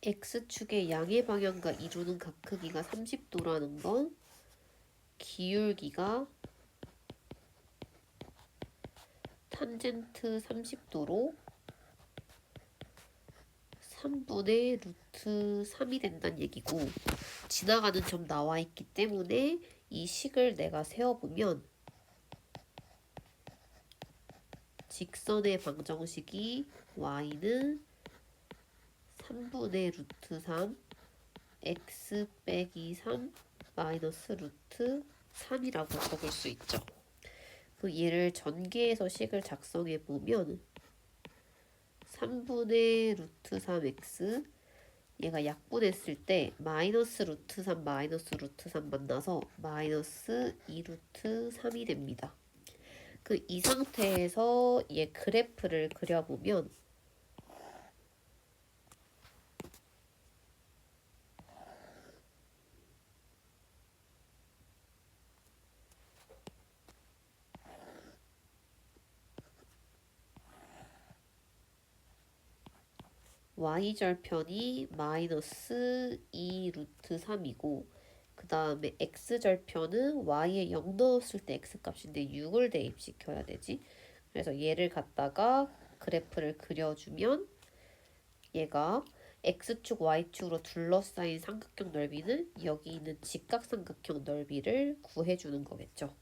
X축의 양의 방향과 이루는 각 크기가 30도라는 건 기울기가 탄젠트 30도로 3분의 루트 3이 된다는 얘기고, 지나가는 점 나와 있기 때문에 이 식을 내가 세워보면 직선의 방정식이 y는 3분의 루트 3 x 빼기 3 마이너스 루트 3이라고 적을 수 있죠. 그 얘를 전개해서 식을 작성해 보면 3분의 루트 3x, 얘가 약분했을 때 마이너스 루트 3 마이너스 루트 3 만나서 마이너스 2 루트 3이 됩니다. 그 이 상태에서 얘 그래프를 그려보면 y절편이 마이너스 2 루트 3이고, 그 다음에 x절편은 y에 0 넣었을 때 x값인데 6을 대입시켜야 되지. 그래서 얘를 갖다가 그래프를 그려주면 얘가 x축 y축으로 둘러싸인 삼각형 넓이는 여기 있는 직각삼각형 넓이를 구해주는 거겠죠.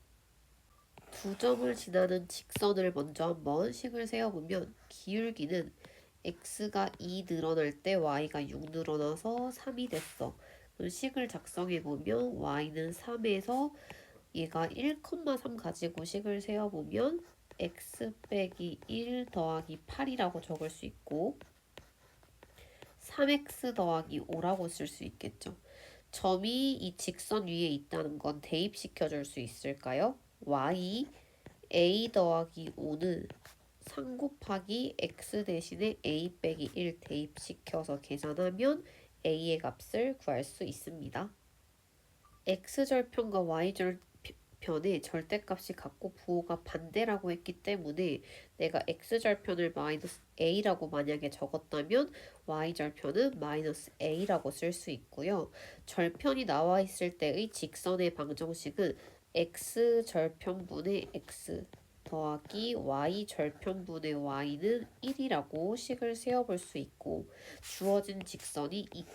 두 점을 지나는 직선을 먼저 한번 식을 세워보면 기울기는 x가 2 늘어날 때 y가 6 늘어나서 3이 됐어. 그럼 식을 작성해보면 y는 3에서 얘가 1,3 가지고 식을 세워보면 x 빼기 1 더하기 8이라고 적을 수 있고 3x 더하기 5라고 쓸 수 있겠죠. 점이 이 직선 위에 있다는 건 대입시켜 줄 수 있을까요? y a 더하기 5는 3 곱하기 x 대신에 a 빼기 1 대입시켜서 계산하면 a의 값을 구할 수 있습니다. x절편과 y절편의 절대값이 같고 부호가 반대라고 했기 때문에 내가 x절편을 마이너스 a라고 만약에 적었다면 y절편은 마이너스 a라고 쓸 수 있고요. 절편이 나와 있을 때의 직선의 방정식은 x절편분의 x 더하기 y절편분의 y는 1이라고 식을 세워볼 수 있고, 주어진 직선이 2,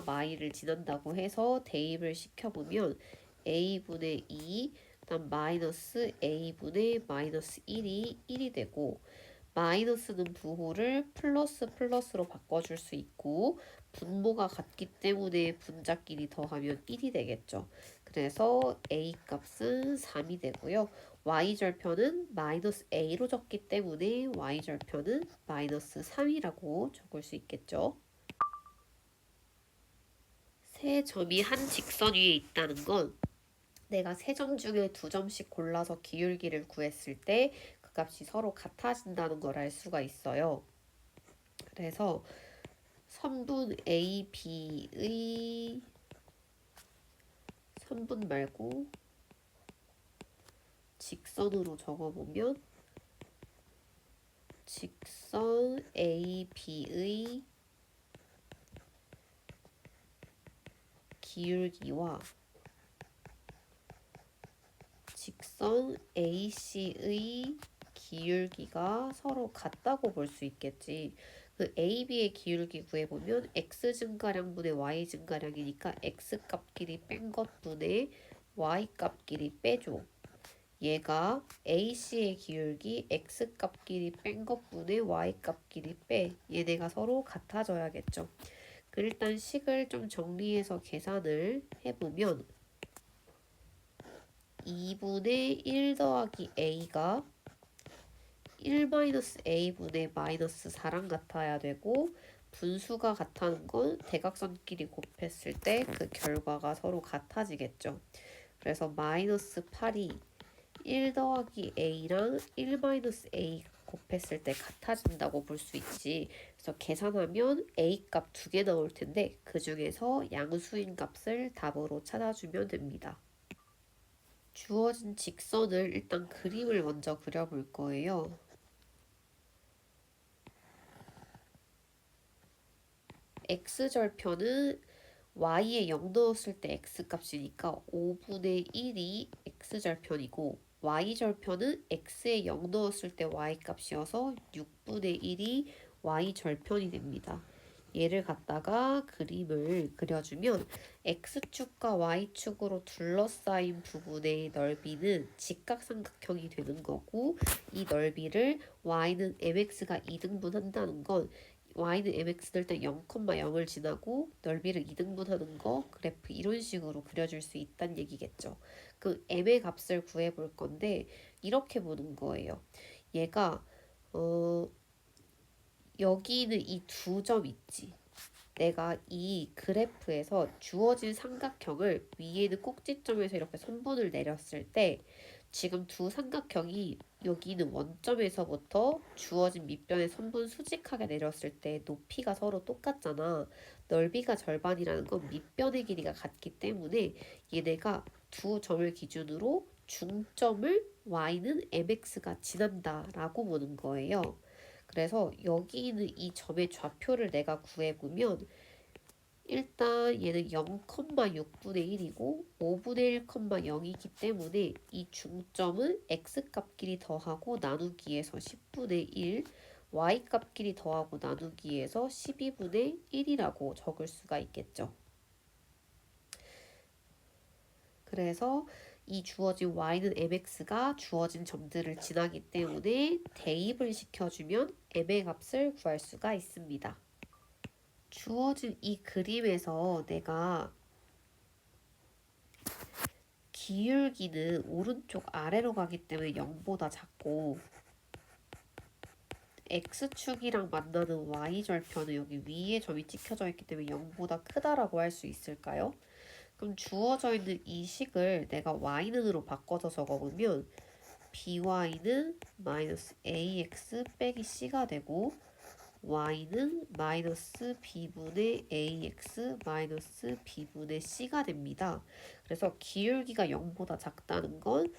y를 지난다고 해서 대입을 시켜보면 a분의 2, 그다음 마이너스 a분의 마이너스 1이 1이 되고, 마이너스는 부호를 플러스 플러스로 바꿔줄 수 있고 분모가 같기 때문에 분자끼리 더하면 1이 되겠죠. 그래서 a 값은 3이 되고요. y절편은 마이너스 a로 적기 때문에 y절편은 마이너스 3이라고 적을 수 있겠죠. 세 점이 한 직선 위에 있다는 건 내가 세 점 중에 두 점씩 골라서 기울기를 구했을 때 그 값이 서로 같아진다는 걸 알 수가 있어요. 그래서 선분 A, B의 선분 말고 직선으로 적어보면 직선 A, B의 기울기와 직선 AC의 기울기가 서로 같다고 볼 수 있겠지. 그 AB의 기울기 구해보면 x 증가량분의 y 증가량이니까 x 값끼리 뺀 것분의 y 값끼리 빼줘. 얘가 AC의 기울기 x 값끼리 뺀 것분의 y 값끼리 빼. 얘네가 서로 같아져야겠죠. 일단 식을 좀 정리해서 계산을 해보면 2분의 1 더하기 a가 1-a분의 마이너스 4랑 같아야 되고, 분수가 같다는 건 대각선끼리 곱했을 때 그 결과가 서로 같아지겠죠. 그래서 마이너스 8이 1 더하기 a랑 1-a 곱했을 때 같아진다고 볼 수 있지. 그래서 계산하면 a 값 2개 나올 텐데 그 중에서 양수인 값을 답으로 찾아주면 됩니다. 주어진 직선을 일단 그림을 먼저 그려볼 거예요. x절편은 y에 0 넣었을 때 x값이니까 5분의 1이 x절편이고 y절편은 x에 0 넣었을 때 y값이어서 6분의 1이 y절편이 됩니다. 얘를 갖다가 그림을 그려주면 x축과 y축으로 둘러싸인 부분의 넓이는 직각삼각형이 되는 거고 이 넓이를 y는 mx가 2등분 한다는 건 y는 mx 될 때 0,0을 지나고 넓이를 2등분하는 거 그래프 이런 식으로 그려줄 수 있다는 얘기겠죠. 그 m의 값을 구해볼 건데 이렇게 보는 거예요. 얘가 여기는 이 두 점 있지. 내가 이 그래프에서 주어진 삼각형을 위에는 꼭지점에서 이렇게 선분을 내렸을 때 지금 두 삼각형이 여기는 원점에서부터 주어진 밑변의 선분 수직하게 내렸을 때 높이가 서로 똑같잖아. 넓이가 절반이라는 건 밑변의 길이가 같기 때문에 얘네가 두 점을 기준으로 중점을 y는 mx가 지난다 라고 보는 거예요. 그래서 여기 있는 이 점의 좌표를 내가 구해보면 일단 얘는 0,6분의 1이고 5분의 1,0이기 때문에 이 중점은 x값끼리 더하고 나누기에서 10분의 1, y값끼리 더하고 나누기에서 12분의 1이라고 적을 수가 있겠죠. 그래서 이 주어진 y는 mx가 주어진 점들을 지나기 때문에 대입을 시켜주면 m의 값을 구할 수가 있습니다. 주어진 이 그림에서 내가 기울기는 오른쪽 아래로 가기 때문에 0보다 작고 x축이랑 만나는 y절편은 여기 위에 점이 찍혀져 있기 때문에 0보다 크다라고 할 수 있을까요? 그럼 주어져 있는 이 식을 내가 y는으로 바꿔서 적어보면 by는 마이너스 ax 빼기 c가 되고 y는 마이너스 b분의 ax 마이너스 b분의 c가 됩니다. 그래서 기울기가 0보다 작다는 건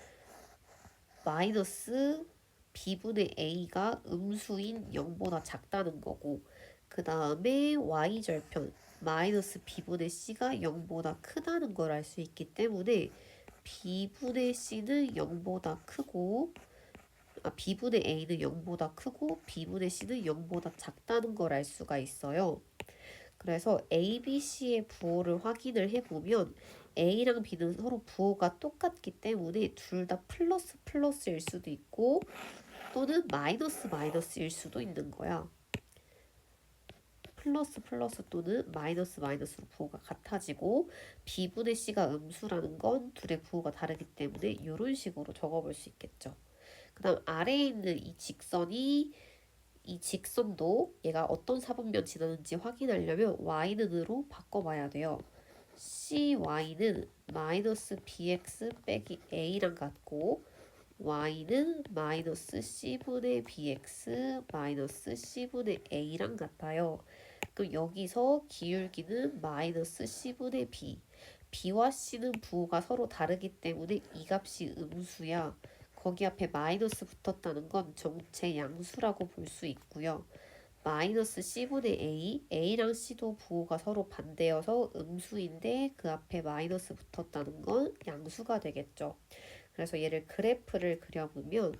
마이너스 b분의 a가 음수인 0보다 작다는 거고 그 다음에 y절편 마이너스 b분의 c가 0보다 크다는 걸 알 수 있기 때문에 b분의 c는 0보다 크고 b분의 a는 0보다 크고 b분의 c는 0보다 작다는 걸 알 수가 있어요. 그래서 a, b, c의 부호를 확인을 해보면 a랑 b는 서로 부호가 똑같기 때문에 둘 다 플러스 플러스일 수도 있고 또는 마이너스 마이너스일 수도 있는 거야. 플러스 플러스 또는 마이너스 마이너스로 부호가 같아지고 b분의 c가 음수라는 건 둘의 부호가 다르기 때문에 이런 식으로 적어볼 수 있겠죠. 그 다음 아래에 있는 이 직선도 얘가 어떤 사분면 지나는지 확인하려면 y는으로 바꿔봐야 돼요. cy는 마이너스 bx 빼기 a랑 같고 y는 마이너스 c분의 bx 마이너스 c분의 a랑 같아요. 그럼 여기서 기울기는 마이너스 c분의 b b와 c는 부호가 서로 다르기 때문에 이 값이 음수야. 거기 앞에 마이너스 붙었다는 건 정체 양수라고 볼 수 있고요. 마이너스 c분의 a랑 c도 부호가 서로 반대여서 음수인데 그 앞에 마이너스 붙었다는 건 양수가 되겠죠. 그래서 얘를 그래프를 그려보면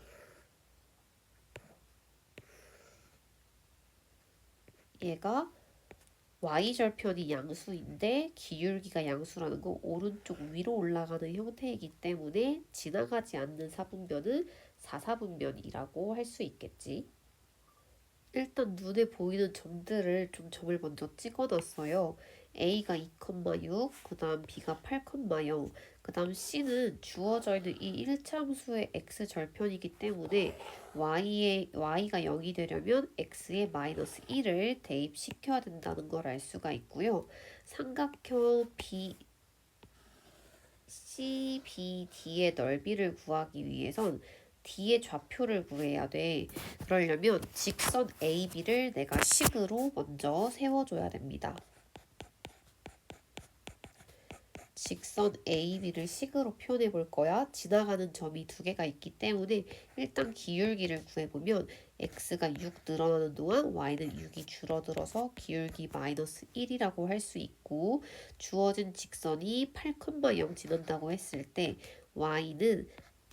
얘가 y절편이 양수인데 기울기가 양수라는 건 오른쪽 위로 올라가는 형태이기 때문에 지나가지 않는 사분면은 사사분면이라고 할 수 있겠지. 일단 눈에 보이는 점들을 좀 점을 먼저 찍어놨어요. A가 2,6, 그 다음 B가 8,0, 그 다음 C는 주어져 있는 이 1차함수의 x절편이기 때문에 y가 0이 되려면 x에 마이너스 1을 대입시켜야 된다는 걸 알 수가 있고요. 삼각형 CBD의 넓이를 구하기 위해선 D의 좌표를 구해야 돼. 그러려면 직선 AB를 내가 식으로 먼저 세워줘야 됩니다. 직선 AB를 식으로 표현해 볼 거야. 지나가는 점이 두 개가 있기 때문에 일단 기울기를 구해보면 x가 6 늘어나는 동안 y는 6이 줄어들어서 기울기 마이너스 1이라고 할 수 있고, 주어진 직선이 8,0 지난다고 했을 때 y는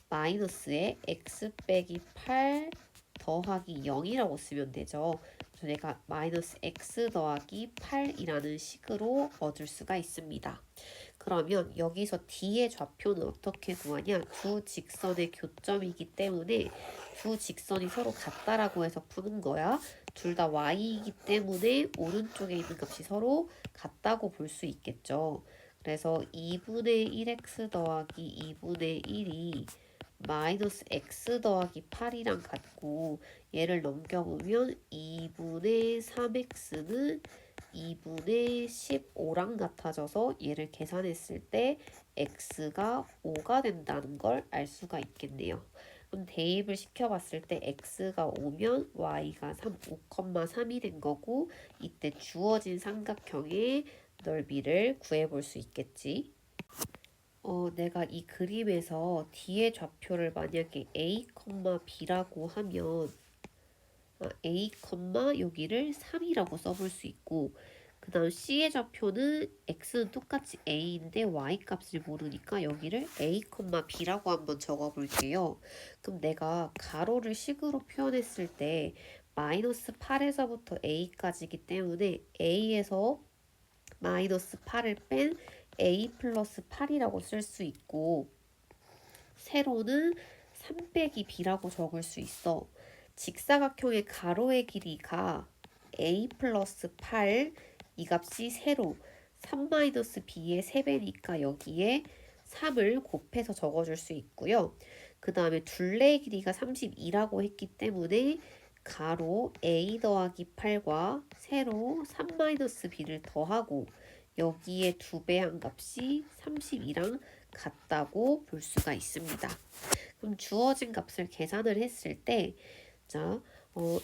마이너스에 x 빼기 8 더하기 0이라고 쓰면 되죠. 그래서 내가 마이너스 x 더하기 8이라는 식으로 얻을 수가 있습니다. 그러면 여기서 D의 좌표는 어떻게 구하냐? 두 직선의 교점이기 때문에 두 직선이 서로 같다라고 해서 푸는 거야. 둘 다 y이기 때문에 오른쪽에 있는 값이 서로 같다고 볼 수 있겠죠. 그래서 2분의 1x 더하기 2분의 1이 마이너스 x 더하기 8이랑 같고, 얘를 넘겨보면 2분의 3x는 2분의 15랑 같아져서 얘를 계산했을 때 x가 5가 된다는 걸 알 수가 있겠네요. 그럼 대입을 시켜봤을 때 x가 5면 y가 5,3이 된 거고, 이때 주어진 삼각형의 넓이를 구해볼 수 있겠지. 내가 이 그림에서 D의 좌표를 만약에 A, B라고 하면 A, 여기를 3이라고 써볼 수 있고, 그 다음 C의 좌표는 X는 똑같이 A인데 Y 값을 모르니까 여기를 A, B라고 한번 적어볼게요. 그럼 내가 가로를 식으로 표현했을 때 마이너스 8에서부터 A까지이기 때문에 A에서 마이너스 8을 뺀 A 플러스 8이라고 쓸 수 있고, 세로는 3 빼기 B라고 적을 수 있어. 직사각형의 가로의 길이가 A 플러스 8, 이 값이 세로 3 마이너스 B의 3배니까 여기에 3을 곱해서 적어줄 수 있고요. 그 다음에 둘레의 길이가 32라고 했기 때문에 가로 A 더하기 8과 세로 3 마이너스 B를 더하고 여기에 2배한 값이 32랑 같다고 볼 수가 있습니다. 그럼 주어진 값을 계산을 했을 때, 자,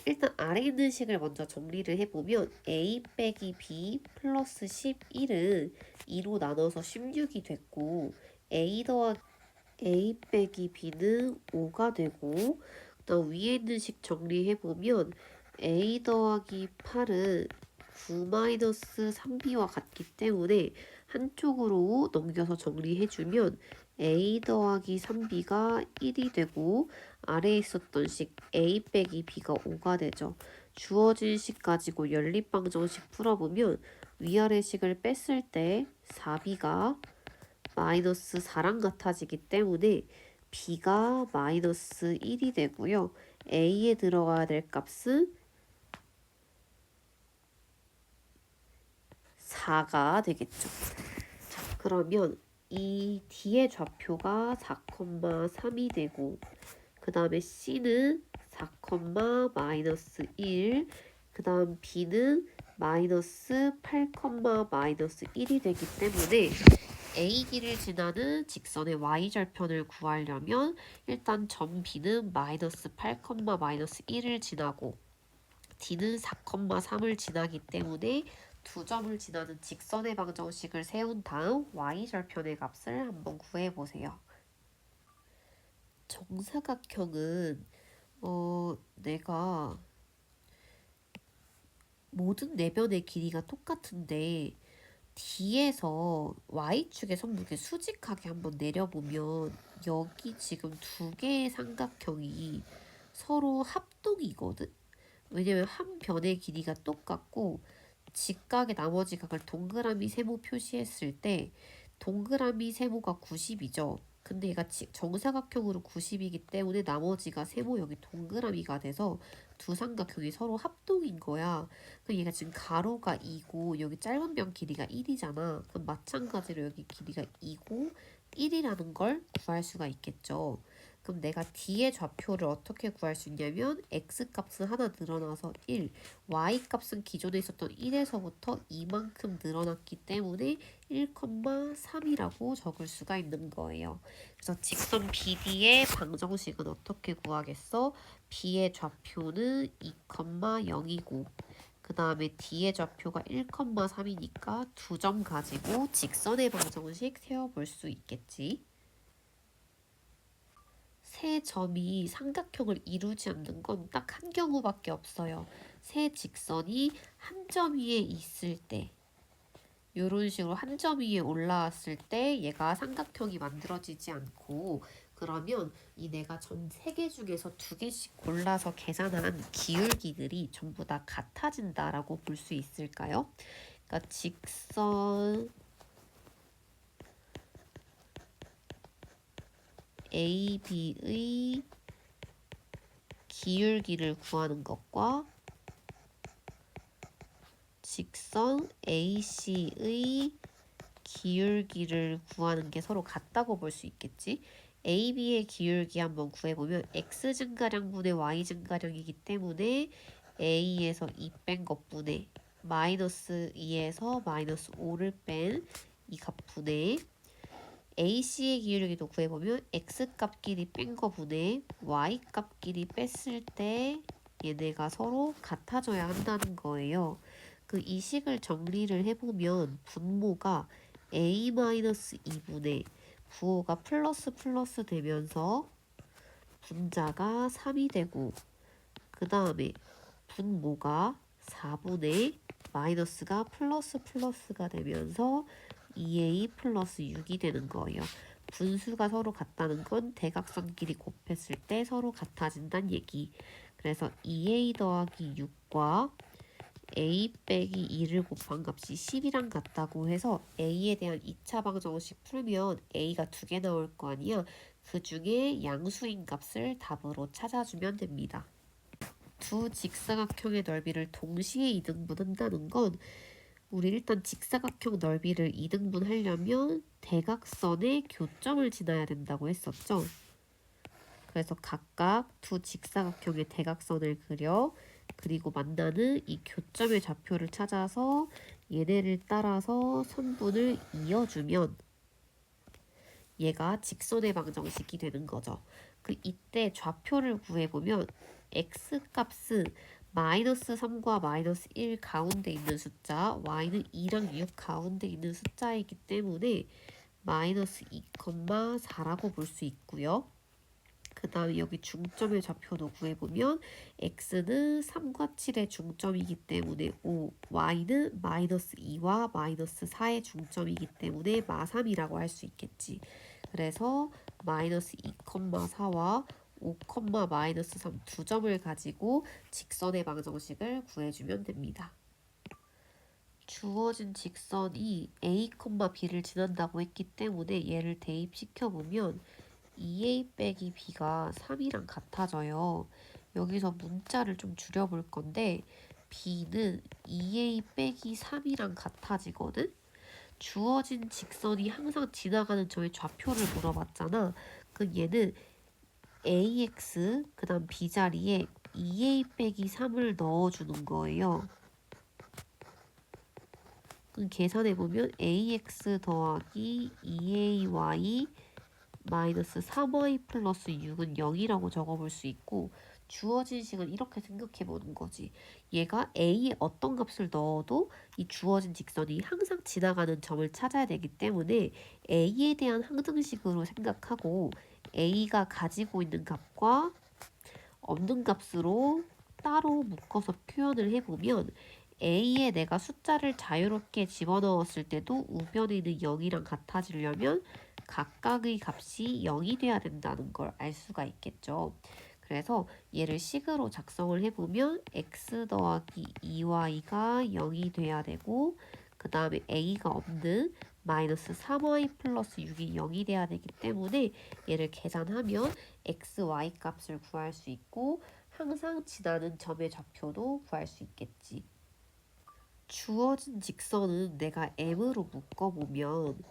일단 아래 있는 식을 먼저 정리를 해보면 a 빼기 b 플러스 11은 2로 나눠서 16이 됐고, a 빼기 b는 5가 되고, 그다음 위에 있는 식 정리해보면 a 더하기 8은 9 마이너스 3b와 같기 때문에 한쪽으로 넘겨서 정리해주면 a 더하기 3b가 1이 되고, 아래에 있었던 식 a 빼기 b가 5가 되죠. 주어진 식 가지고 연립방정식 풀어보면 위아래 식을 뺐을 때 4b가 마이너스 4랑 같아지기 때문에 b가 마이너스 1이 되고요. a에 들어가야 될 값은 4가 되겠죠. 자, 그러면 이 D의 좌표가 4,3이 되고, 그 다음에 C는 4, 마이너스 1, 그 다음 B는 마이너스 8, 마이너스 1이 되기 때문에 AD를 지나는 직선의 Y절편을 구하려면 일단 점 B는 마이너스 8, 마이너스 1을 지나고 D는 4, 3을 지나기 때문에 두 점을 지나는 직선의 방정식을 세운 다음 Y절편의 값을 한번 구해보세요. 정사각형은 내가 모든 내변의 길이가 똑같은데 D에서 Y축의 선분을 수직하게 한번 내려보면 여기 지금 두 개의 삼각형이 서로 합동이거든? 왜냐면 한 변의 길이가 똑같고 직각의 나머지 각을 동그라미 세모 표시했을 때 동그라미 세모가 90이죠. 근데 얘가 정사각형으로 90이기 때문에 나머지가 세모 여기 동그라미가 돼서 두 삼각형이 서로 합동인 거야. 그럼 얘가 지금 가로가 2고 여기 짧은 변 길이가 1이잖아. 그럼 마찬가지로 여기 길이가 2고 1이라는 걸 구할 수가 있겠죠. 그럼 내가 D의 좌표를 어떻게 구할 수 있냐면 X값은 하나 늘어나서 1, Y값은 기존에 있었던 1에서부터 이만큼 늘어났기 때문에 1,3이라고 적을 수가 있는 거예요. 그래서 직선 BD의 방정식은 어떻게 구하겠어? B의 좌표는 2,0이고 그 다음에 D의 좌표가 1,3이니까 두 점 가지고 직선의 방정식 세워볼 수 있겠지. 세 점이 삼각형을 이루지 않는 건 딱 한 경우밖에 없어요. 세 직선이 한 점 위에 있을 때, 이런 식으로 한 점 위에 올라왔을 때 얘가 삼각형이 만들어지지 않고, 그러면 이 내가 전 세 개 중에서 두 개씩 골라서 계산한 기울기들이 전부 다 같아진다라고 볼 수 있을까요? 그러니까 직선 AB의 기울기를 구하는 것과 직선 AC의 기울기를 구하는 게 서로 같다고 볼 수 있겠지. AB의 기울기 한번 구해보면 x 증가량분의 y 증가량이기 때문에 A에서 2 뺀 것분의 마이너스 2에서 마이너스 5를 뺀 이 값분의 AC의 기울기도 구해보면 x값끼리 뺀 거분의 y값끼리 뺐을 때 얘네가 서로 같아져야 한다는 거예요. 그 이 식을 정리를 해보면 분모가 a-2분의 부호가 플러스 플러스 되면서 분자가 3이 되고, 그 다음에 분모가 4분의 마이너스가 플러스 플러스가 되면서 2a 플러스 6이 되는 거예요. 분수가 서로 같다는 건 대각선끼리 곱했을 때 서로 같아진다는 얘기. 그래서 2a 더하기 6과 a 빼기 2를 곱한 값이 10이랑 같다고 해서 a에 대한 2차 방정식 풀면 a가 2개 나올 거 아니야. 그 중에 양수인 값을 답으로 찾아주면 됩니다. 두 직사각형의 넓이를 동시에 이등분한다는 건 우리 일단 직사각형 넓이를 이등분하려면 대각선의 교점을 지나야 된다고 했었죠. 그래서 각각 두 직사각형의 대각선을 그려, 그리고 만나는 이 교점의 좌표를 찾아서 얘네를 따라서 선분을 이어주면 얘가 직선의 방정식이 되는 거죠. 그 이때 좌표를 구해보면 x값은 마이너스 3과 마이너스 1 가운데 있는 숫자, y는 2랑 6 가운데 있는 숫자이기 때문에 마이너스 2,4라고 볼 수 있고요. 그 다음에 여기 중점의 좌표도 구해보면 x는 3과 7의 중점이기 때문에 5, y는 마이너스 2와 마이너스 4의 중점이기 때문에 마3이라고 할 수 있겠지. 그래서 마이너스 2,4와 5, 마이너스 3 두 점을 가지고 직선의 방정식을 구해주면 됩니다. 주어진 직선이 a, b를 지난다고 했기 때문에 얘를 대입시켜보면 2a 빼기 b가 3이랑 같아져요. 여기서 문자를 좀 줄여볼 건데 b는 2a 빼기 3이랑 같아지거든? 주어진 직선이 항상 지나가는 저의 좌표를 물어봤잖아. 그 얘는 ax 그 다음 b 자리에 2a 빼기 3을 넣어주는 거예요. 계산해보면 ax 더하기 2ay 마이너스 3y 플러스 6은 0이라고 적어볼 수 있고, 주어진 식은 이렇게 생각해보는 거지. 얘가 a에 어떤 값을 넣어도 이 주어진 직선이 항상 지나가는 점을 찾아야 되기 때문에 a에 대한 항등식으로 생각하고 a가 가지고 있는 값과 없는 값으로 따로 묶어서 표현을 해보면 a에 내가 숫자를 자유롭게 집어넣었을 때도 우변에 있는 0이랑 같아지려면 각각의 값이 0이 돼야 된다는 걸 알 수가 있겠죠. 그래서 얘를 식으로 작성을 해보면 x 더하기 2y가 0이 돼야 되고, 그 다음에 a가 없는 마이너스 3y 플러스 6이 0이 돼야 되기 때문에 얘를 계산하면 x, y 값을 구할 수 있고 항상 지나는 점의 좌표도 구할 수 있겠지. 주어진 직선은 내가 m으로 묶어보면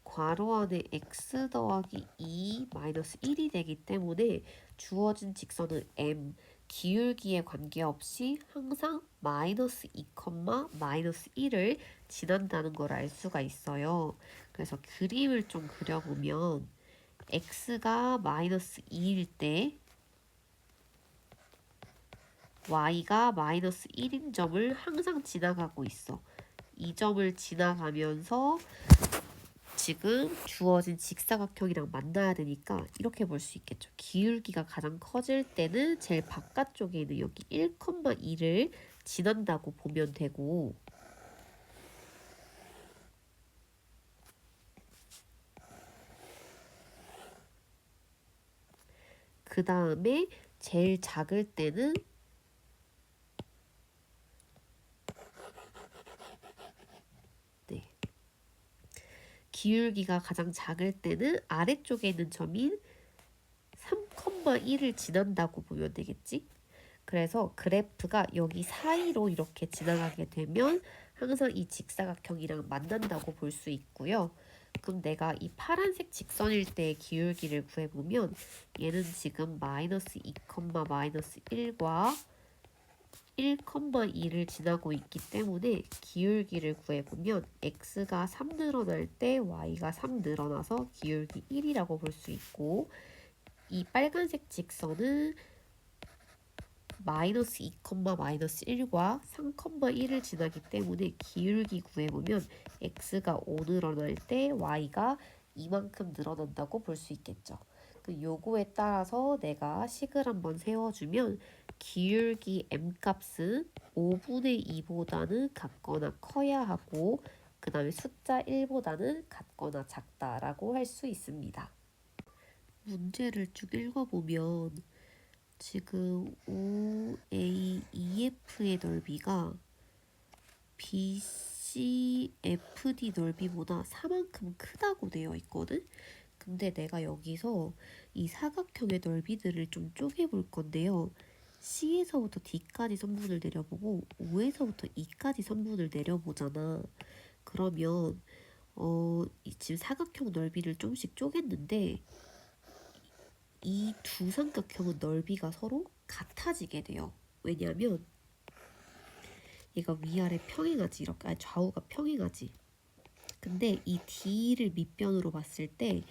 괄호 안에 x 더하기 2 마이너스 1이 되기 때문에 주어진 직선은 m, 기울기에 관계없이 항상 마이너스 2, 마이너스 1을 지난다는 걸 알 수가 있어요. 그래서 그림을 좀 그려보면 x가 마이너스 2일 때 y가 마이너스 1인 점을 항상 지나가고 있어. 이 점을 지나가면서 지금 주어진 직사각형이랑 만나야 되니까 이렇게 볼 수 있겠죠. 기울기가 가장 커질 때는 제일 바깥쪽에 있는 여기 1,2를 지난다고 보면 되고, 그 다음에 제일 작을 때는 기울기가 가장 작을 때는 아래쪽에 있는 점인 3,1을 지난다고 보면 되겠지? 그래서 그래프가 여기 사이로 이렇게 지나가게 되면 항상 이 직사각형이랑 만난다고 볼 수 있고요. 그럼 내가 이 파란색 직선일 때의 기울기를 구해보면 얘는 지금 마이너스 2, 마이너스 1과 1,2를 지나고 있기 때문에 기울기를 구해보면 x가 3 늘어날 때 y가 3 늘어나서 기울기 1이라고 볼 수 있고, 이 빨간색 직선은 마이너스 2, 마이너스 1과 3,1을 지나기 때문에 기울기 구해보면 x가 5 늘어날 때 y가 이만큼 늘어난다고 볼 수 있겠죠. 그 요거에 따라서 내가 식을 한번 세워주면 기울기 m 값은 5분의 2보다는 같거나 커야 하고, 그 다음에 숫자 1보다는 같거나 작다라고 할 수 있습니다. 문제를 쭉 읽어보면 지금 OAEF의 넓이가 BCFD 넓이보다 4만큼 크다고 되어 있거든? 근데 내가 여기서 이 사각형의 넓이들을 좀 쪼개볼 건데요. C에서부터 D까지 선분을 내려보고 O에서부터 E까지 선분을 내려보잖아. 그러면 지금 사각형 넓이를 좀씩 쪼갰는데 이 두 삼각형은 넓이가 서로 같아지게 돼요. 왜냐하면 얘가 위아래 평행하지, 이렇게 좌우가 평행하지. 근데 이 D를 밑변으로 봤을 때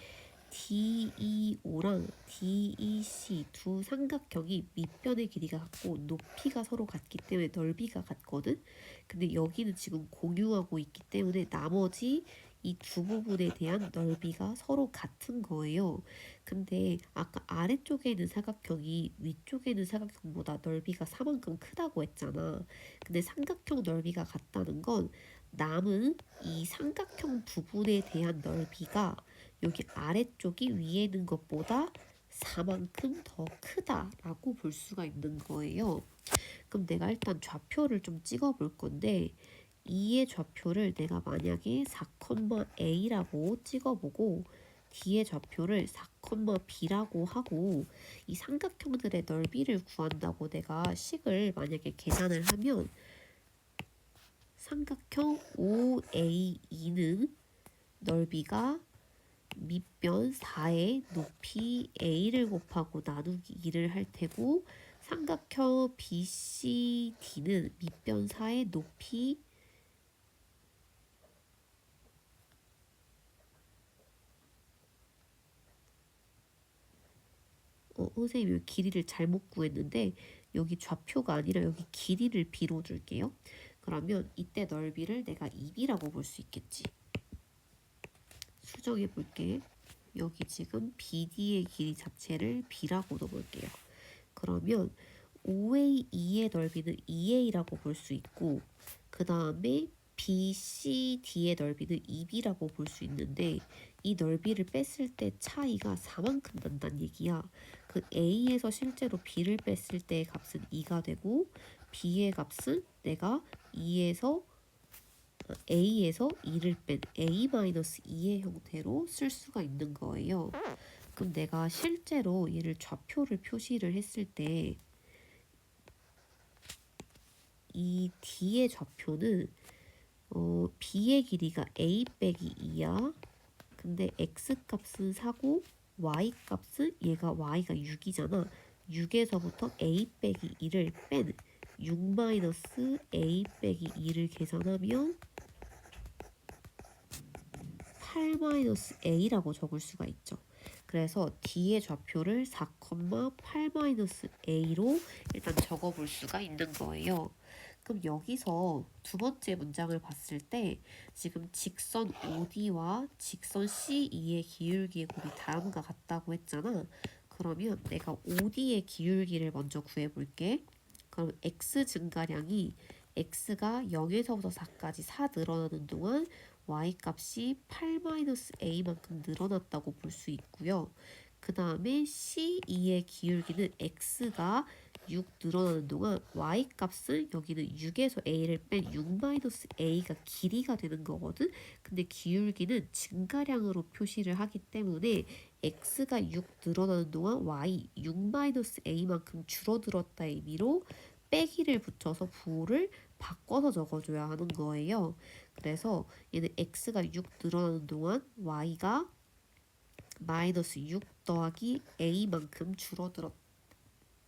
DEO랑 DEC 두 삼각형이 밑변의 길이가 같고 높이가 서로 같기 때문에 넓이가 같거든. 근데 여기는 지금 공유하고 있기 때문에 나머지 이 두 부분에 대한 넓이가 서로 같은 거예요. 근데 아까 아래쪽에 있는 사각형이 위쪽에 있는 사각형보다 넓이가 4만큼 크다고 했잖아. 근데 삼각형 넓이가 같다는 건 남은 이 삼각형 부분에 대한 넓이가 여기 아래쪽이 위에 있는 것보다 4만큼 더 크다라고 볼 수가 있는 거예요. 그럼 내가 일단 좌표를 좀 찍어 볼 건데 2의 좌표를 내가 만약에 4,a라고 찍어보고 D의 좌표를 4,b라고 하고 이 삼각형들의 넓이를 구한다고 내가 식을 만약에 계산을 하면 삼각형 OAE는 넓이가 밑변 4의 높이 a를 곱하고 나누기 2를 할 테고, 삼각형 BCD는 밑변 4의 높이 선생님 여기 길이를 잘못 구했는데 여기 좌표가 아니라 여기 길이를 b로 줄게요. 그러면 이때 넓이를 내가 2b라고 볼 수 있겠지. 수정해 볼게. 여기 지금 BD의 길이 자체를 b라고 넣어볼게요. 그러면 OA2의 넓이는 2a라고 볼 수 있고, 그 다음에 BCD의 넓이는 2b라고 볼 수 있는데 이 넓이를 뺐을 때 차이가 4만큼 난다는 얘기야. 그 A에서 실제로 B를 뺐을 때의 값은 2가 되고 B의 값은 내가 A에서 2를 뺀 A-2의 형태로 쓸 수가 있는 거예요. 그럼 내가 실제로 얘를 좌표를 표시를 했을 때 이 D의 좌표는 B의 길이가 A 빼기 2야. 근데 X 값은 4고 Y 값은 얘가 Y가 6이잖아. 6에서부터 A 빼기 2를 뺀 6 마이너스 A 빼기 2를 계산하면 8 마이너스 A라고 적을 수가 있죠. 그래서 D의 좌표를 4,8 마이너스 A로 일단 적어볼 수가 있는 거예요. 그럼 여기서 두 번째 문장을 봤을 때 지금 직선 OD와 직선 CE의 기울기의 곱이 다음과 같다고 했잖아. 그러면 내가 OD의 기울기를 먼저 구해볼게. 그럼 X 증가량이 X가 0에서부터 4까지 4 늘어나는 동안 Y 값이 8-A만큼 늘어났다고 볼 수 있고요. 그 다음에 C2의 기울기는 X가 6 늘어나는 동안 Y 값은 여기는 6에서 A를 뺀 6-A가 길이가 되는 거거든. 근데 기울기는 증가량으로 표시를 하기 때문에 X가 6 늘어나는 동안 Y 6-A만큼 줄어들었다 의미로 빼기를 붙여서 부호를 바꿔서 적어줘야 하는 거예요. 그래서 얘는 X가 6 늘어나는 동안 Y가 마이너스 6 더하기 A만큼 줄어들었다.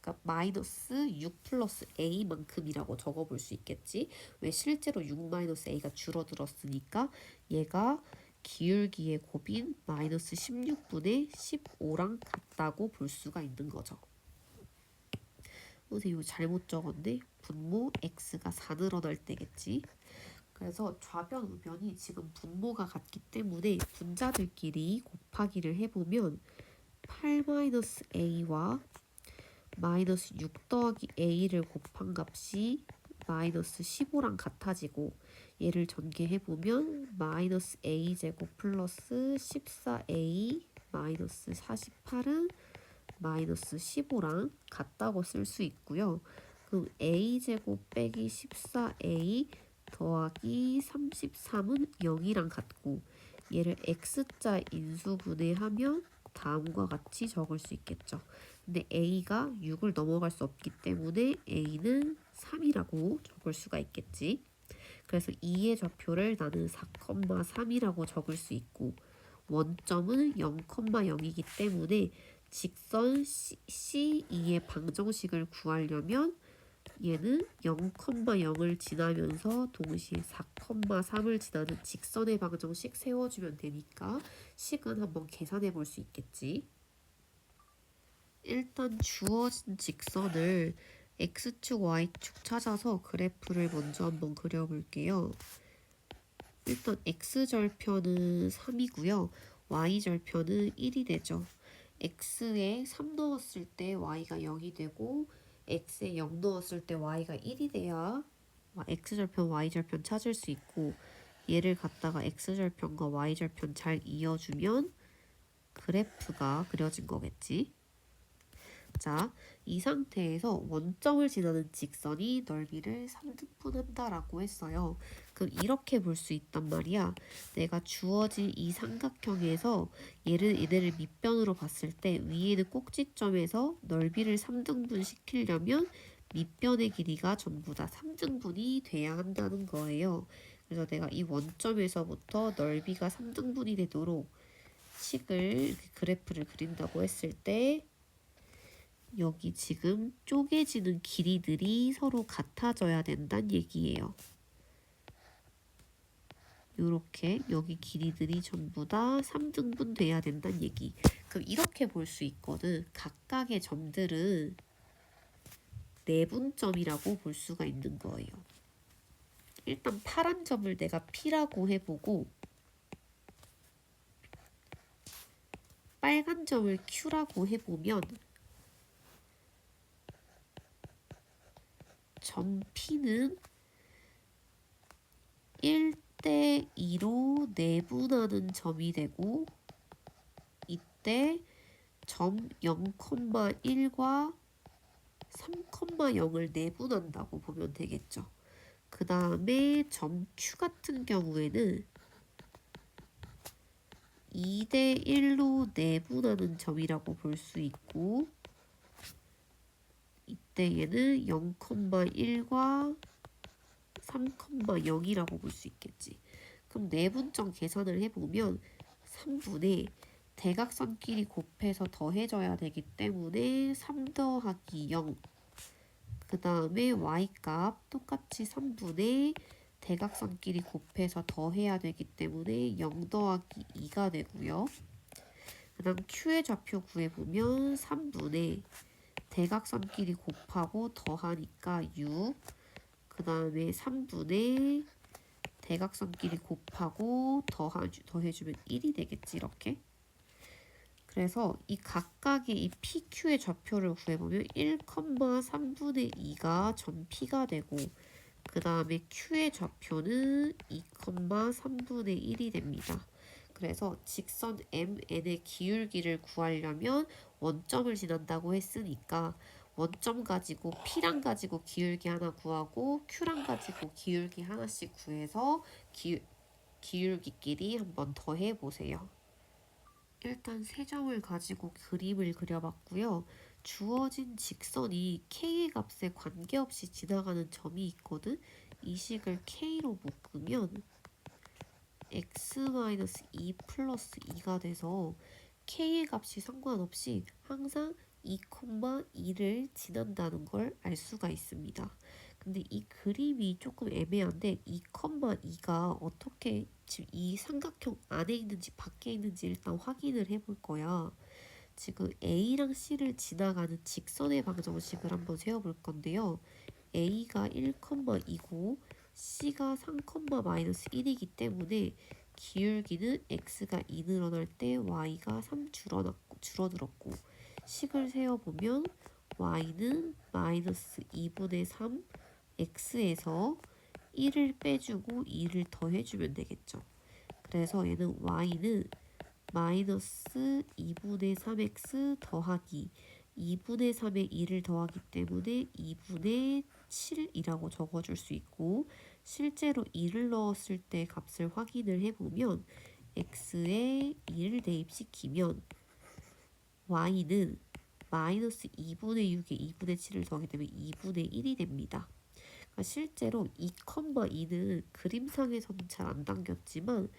그러니까 마이너스 6 플러스 A만큼이라고 적어볼 수 있겠지. 왜 실제로 6-A가 줄어들었으니까 얘가 기울기의 곱인 마이너스 16분의 15랑 같다고 볼 수가 있는 거죠. 근데 이거 잘못 적었네. 분모 x가 4 늘어날 때겠지. 그래서 좌변 우변이 지금 분모가 같기 때문에 분자들끼리 곱하기를 해보면 8-a와 마이너스 6 더하기 a를 곱한 값이 마이너스 15랑 같아지고 얘를 전개해보면 마이너스 a제곱 플러스 14a 마이너스 48은 마이너스 15랑 같다고 쓸 수 있고요. 그럼 a제곱 빼기 14a 더하기 33은 0이랑 같고 얘를 x자 인수분해하면 다음과 같이 적을 수 있겠죠. 근데 a가 6을 넘어갈 수 없기 때문에 a는 3이라고 적을 수가 있겠지. 그래서 2의 좌표를 나는 4,3이라고 적을 수 있고 원점은 0,0이기 때문에 직선 C2의 방정식을 구하려면 얘는 0,0을 지나면서 동시에 4,3을 지나는 직선의 방정식 세워주면 되니까 식은 한번 계산해 볼 수 있겠지. 일단 주어진 직선을 X축, Y축 찾아서 그래프를 먼저 한번 그려볼게요. 일단 X절편은 3이고요. Y절편은 1이 되죠. X에 3 넣었을 때 Y가 0이 되고 X에 0 넣었을 때 Y가 1이 돼야 X절편, Y절편 찾을 수 있고 얘를 갖다가 X절편과 Y절편 잘 이어주면 그래프가 그려진 거겠지. 자, 이 상태에서 원점을 지나는 직선이 넓이를 3등분한다라고 했어요. 그럼 이렇게 볼 수 있단 말이야. 내가 주어진 이 삼각형에서 얘를 밑변으로 봤을 때 위에는 꼭지점에서 넓이를 3등분 시키려면 밑변의 길이가 전부 다 3등분이 돼야 한다는 거예요. 그래서 내가 이 원점에서부터 넓이가 3등분이 되도록 식을 이렇게 그래프를 그린다고 했을 때 여기 지금 쪼개지는 길이들이 서로 같아져야 된다는 얘기예요. 요렇게 여기 길이들이 전부 다 3등분 돼야 된다는 얘기. 그럼 이렇게 볼 수 있거든. 각각의 점들은 내분점이라고 볼 수가 있는 거예요. 일단 파란 점을 내가 P라고 해보고 빨간 점을 Q라고 해보면 점 P는 1대 2로 내분하는 점이 되고 이때 점 0,1과 3,0을 내분한다고 보면 되겠죠. 그 다음에 점 Q 같은 경우에는 2대 1로 내분하는 점이라고 볼 수 있고 이때 얘는 0,1과 3,0이라고 볼 수 있겠지. 그럼 내분점 계산을 해보면 3분의 대각선끼리 곱해서 더해져야 되기 때문에 3 더하기 0. 그 다음에 y값 똑같이 3분의 대각선끼리 곱해서 더해야 되기 때문에 0 더하기 2가 되고요. 그 다음 q의 좌표 구해보면 3분의 대각선끼리 곱하고 더하니까 6. 그 다음에 3분의 대각선끼리 곱하고 더해주면 1이 되겠지, 이렇게. 그래서 이 각각의 이 PQ의 좌표를 구해보면 1,3분의 2가 전 P가 되고, 그 다음에 Q의 좌표는 2,3분의 1이 됩니다. 그래서 직선 MN의 기울기를 구하려면 원점을 지난다고 했으니까 원점 가지고 P랑 가지고 기울기 하나 구하고 Q랑 가지고 기울기 하나씩 구해서 기울기끼리 한번 더해 보세요. 일단 세 점을 가지고 그림을 그려봤고요. 주어진 직선이 K의 값에 관계없이 지나가는 점이 있거든. 이 식을 K로 묶으면 x-2 플러스 2가 돼서 K의 값이 상관없이 항상 2,2를 지난다는 걸 알 수가 있습니다. 근데 이 그림이 조금 애매한데 2,2가 어떻게 지금 이 삼각형 안에 있는지 밖에 있는지 일단 확인을 해볼 거야. 지금 A랑 C를 지나가는 직선의 방정식을 한번 세워볼 건데요. A가 1,2고 C가 3,-1이기 때문에 기울기는 X가 2 늘어날 때 Y가 3 줄어들었고 식을 세어보면 Y는 마이너스 2분의 3 X에서 1을 빼주고 2를 더해주면 되겠죠. 그래서 얘는 Y는 마이너스 2분의 3x 더하기 2분의 3에 2를 더하기 때문에 2분의 7이라고 적어줄 수 있고, 실제로 2를 넣었을 때 값을 확인을 해보면 x에 2를 대입시키면 y는 마이너스 2분의 6에 2분의 7을 더하기 때문에 2분의 1이 됩니다. 그러니까 실제로 2,2는 그림상에서는 잘 안 당겼지만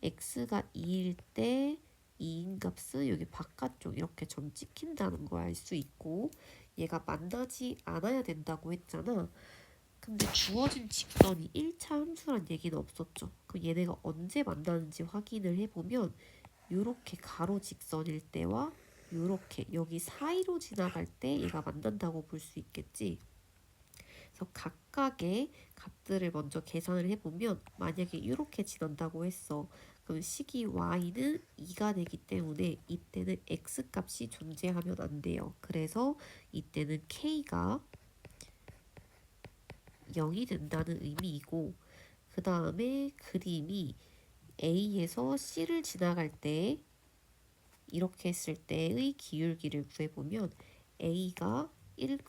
x가 2일 때 2인 값은 여기 바깥쪽 이렇게 점 찍힌다는 걸 알 수 있고, 얘가 만나지 않아야 된다고 했잖아. 근데 주어진 직선이 1차 함수란 얘기는 없었죠. 그럼 얘네가 언제 만나는지 확인을 해보면 요렇게 가로 직선일 때와 요렇게 여기 사이로 지나갈 때 얘가 만난다고 볼 수 있겠지. 그래서 각각의 값들을 먼저 계산을 해보면 만약에 이렇게 지난다고 했어. 그럼 식이 y는 2가 되기 때문에 이때는 x값이 존재하면 안 돼요. 그래서 이때는 k가 0이 된다는 의미이고, 그 다음에 그림이 A에서 C를 지나갈 때 이렇게 했을 때의 기울기를 구해보면 A가 1,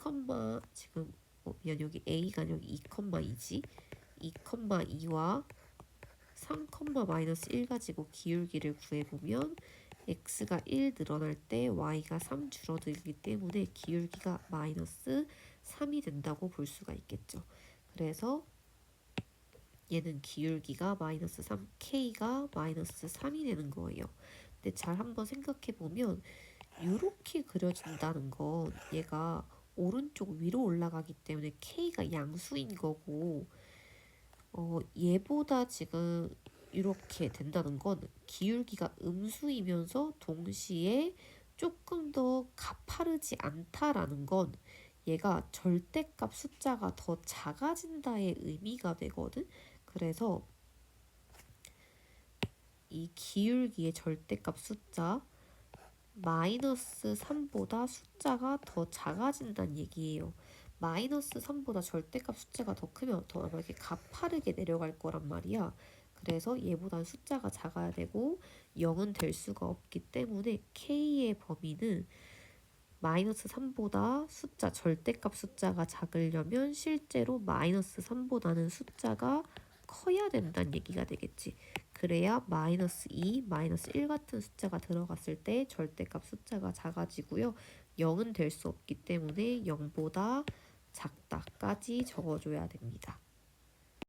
지금 미안, 여기 A가 아니라 2,2지 2,2와 3, 마이너스 1 가지고 기울기를 구해보면 x가 1 늘어날 때 y가 3 줄어들기 때문에 기울기가 마이너스 3이 된다고 볼 수가 있겠죠. 그래서 얘는 기울기가 마이너스 3, k가 마이너스 3이 되는 거예요. 근데 잘 한번 생각해보면 이렇게 그려진다는 건 얘가 오른쪽 위로 올라가기 때문에 k가 양수인 거고, 얘보다 지금 이렇게 된다는 건 기울기가 음수이면서 동시에 조금 더 가파르지 않다라는 건 얘가 절대값 숫자가 더 작아진다의 의미가 되거든. 그래서 이 기울기의 절대값 숫자 마이너스 3보다 숫자가 더 작아진다는 얘기예요. 마이너스 3보다 절대값 숫자가 더 크면 더 이렇게 가파르게 내려갈 거란 말이야. 그래서 얘보다는 숫자가 작아야 되고 0은 될 수가 없기 때문에 k의 범위는 마이너스 3보다 절대값 숫자가 작으려면 실제로 마이너스 3보다는 숫자가 커야 된다는 얘기가 되겠지. 그래야 마이너스 2, 마이너스 1 같은 숫자가 들어갔을 때 절대값 숫자가 작아지고요. 0은 될 수 없기 때문에 0보다 작다까지 적어줘야 됩니다.